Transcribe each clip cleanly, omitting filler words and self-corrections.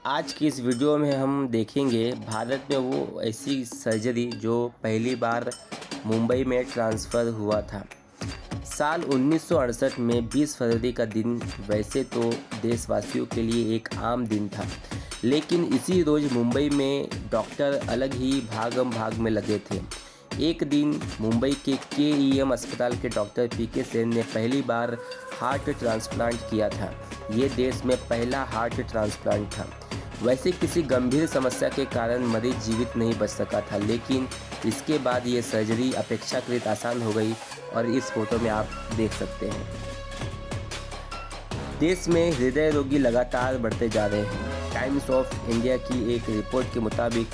आज की इस वीडियो में हम देखेंगे भारत में वो ऐसी सर्जरी जो पहली बार मुंबई में ट्रांसफ़र हुआ था। साल 1968 में 20 फरवरी का दिन वैसे तो देशवासियों के लिए एक आम दिन था, लेकिन इसी रोज़ मुंबई में डॉक्टर अलग ही भागम भाग में लगे थे। एक दिन मुंबई के KEM अस्पताल के डॉक्टर PK सेन ने पहली बार हार्ट ट्रांसप्लांट किया था। ये देश में पहला हार्ट ट्रांसप्लांट था। वैसे किसी गंभीर समस्या के कारण मरीज जीवित नहीं बच सका था, लेकिन इसके बाद ये सर्जरी अपेक्षाकृत आसान हो गई और इस फोटो में आप देख सकते हैं। देश में हृदय रोगी लगातार बढ़ते जा रहे हैं। टाइम्स ऑफ इंडिया की एक रिपोर्ट के मुताबिक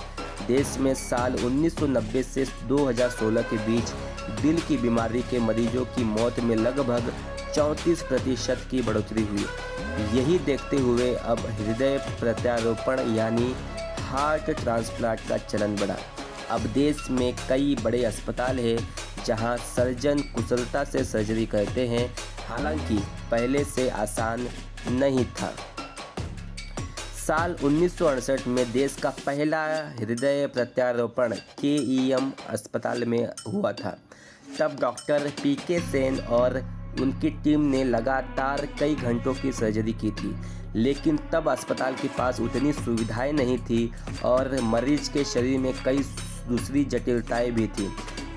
देश में साल 1990 से 2016 के बीच दिल की बीमारी के मरीजों की मौत में लगभग 34% की बढ़ोतरी हुई। यही देखते हुए अब हृदय प्रत्यारोपण यानी हार्ट ट्रांसप्लांट का चलन बढ़ा। अब देश में कई बड़े अस्पताल हैं जहां सर्जन कुशलता से सर्जरी करते हैं, हालांकि पहले से आसान नहीं था। साल 1968 में देश का पहला हृदय प्रत्यारोपण KEM अस्पताल में हुआ था। तब डॉक्टर PK सेन और उनकी टीम ने लगातार कई घंटों की सर्जरी की थी, लेकिन तब अस्पताल के पास उतनी सुविधाएं नहीं थी और मरीज के शरीर में कई दूसरी जटिलताएं भी थी,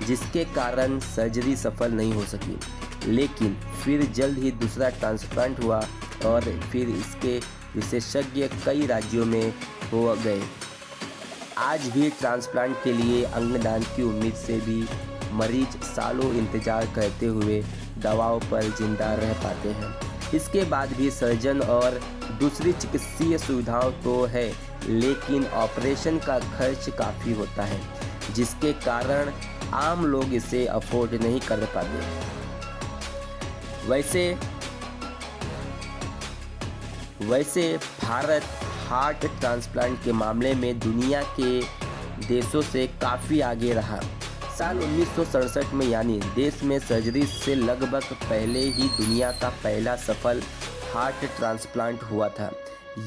जिसके कारण सर्जरी सफल नहीं हो सकी। लेकिन फिर जल्द ही दूसरा ट्रांसप्लांट हुआ और फिर इसके विशेषज्ञ कई राज्यों में हो गए। आज भी ट्रांसप्लांट के लिए अंगदान की उम्मीद से भी मरीज सालों इंतजार करते हुए दवाओं पर जिंदा रह पाते हैं। इसके बाद भी सर्जन और दूसरी चिकित्सीय सुविधाओं तो है, लेकिन ऑपरेशन का खर्च काफ़ी होता है, जिसके कारण आम लोग इसे अफोर्ड नहीं कर पाते। वैसे भारत हार्ट ट्रांसप्लांट के मामले में दुनिया के देशों से काफ़ी आगे रहा। साल 1967 में यानी देश में सर्जरी से लगभग पहले ही दुनिया का पहला सफल हार्ट ट्रांसप्लांट हुआ था।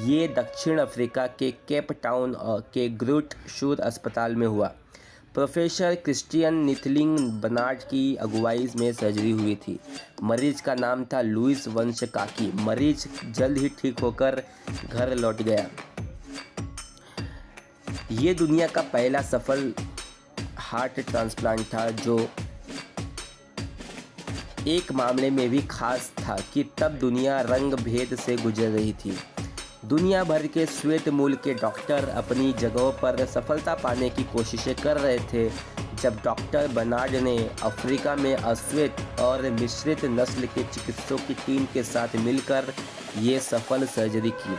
ये दक्षिण अफ्रीका के केप टाउन के ग्रूट शूर अस्पताल में हुआ। प्रोफेसर क्रिस्टियन निथलिंग बनार्ड की अगुवाई में सर्जरी हुई थी। मरीज का नाम था लुइस वंशकाकी। मरीज जल्द ही ठीक होकर घर लौट गया। ये दुनिया का पहला सफल हार्ट ट्रांसप्लांट था, जो एक मामले में भी खास था कि तब दुनिया रंग भेद से गुजर रही थी। दुनिया भर के श्वेत मूल के डॉक्टर अपनी जगहों पर सफलता पाने की कोशिशें कर रहे थे, जब डॉक्टर बनार्ड ने अफ्रीका में अश्वेत और मिश्रित नस्ल के चिकित्सकों की टीम के साथ मिलकर ये सफल सर्जरी की।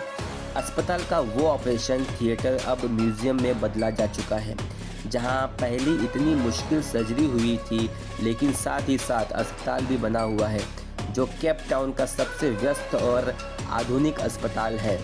अस्पताल का वो ऑपरेशन थिएटर अब म्यूजियम में बदला जा चुका है, जहां पहली इतनी मुश्किल सर्जरी हुई थी, लेकिन साथ ही साथ अस्पताल भी बना हुआ है, जो केप टाउन का सबसे व्यस्त और आधुनिक अस्पताल है।